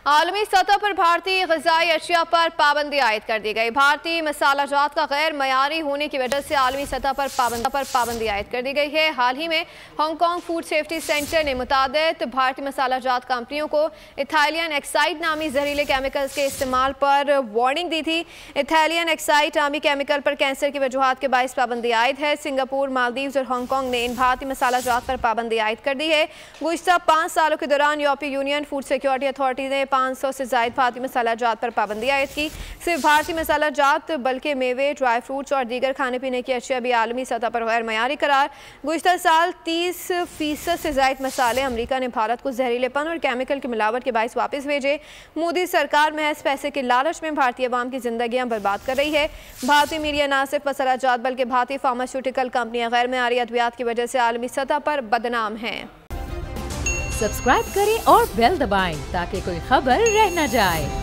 आलमी सतह पर भारतीय ग़िज़ाई अशिया पर पाबंदी आयद कर दी गई। भारतीय मसाला जात का गैर मयारी होने की वजह से आलमी सतह पर पाबंदी आयद कर दी गई है। हाल ही में हांगकांग फूड सेफ्टी सेंटर ने मुतादिद भारतीय मसाला जात कंपनियों को इथाइलियन एक्साइड नामी जहरीले केमिकल्स के इस्तेमाल पर वार्निंग दी थी। इथाइलियन एक्साइड नामी केमिकल पर कैंसर की वजूहात के बायस पाबंदी आयद है। सिंगापुर, मालदीव्स और हांगकांग ने इन भारतीय मसाला जात पर पाबंदी आयद कर दी है। गुज़िश्ता 5 सालों के दौरान यूरोपीय यूनियन फूड सिक्योरिटी अथॉरिटी ने 500 से ज़ायद भारतीय मसाला जात पर पाबंदी आयद की। सिर्फ भारतीय मसाला जात बल्कि मेवे, ड्राई फ्रूट्स और दीगर खाने पीने की अशिया भी आलमी सतह पर गैर मयारी करार। गुज़िश्ता साल 30% से ज़ायद मसाले अमरीका ने भारत को जहरीलेपन और केमिकल की मिलावट के बायस वापस भेजे। मोदी सरकार महज पैसे के लालच में भारतीय अवाम की जिंदगियां बर्बाद कर रही है। भारतीय मीडिया न सिर्फ मसाला जात बल्कि भारतीय फार्मास्यूटिकल कंपनियां गैर मयारी अद्वियात की वजह से आलमी सतह पर बदनाम हैं। सब्सक्राइब करें और बेल दबाएं ताकि कोई खबर रह न जाए।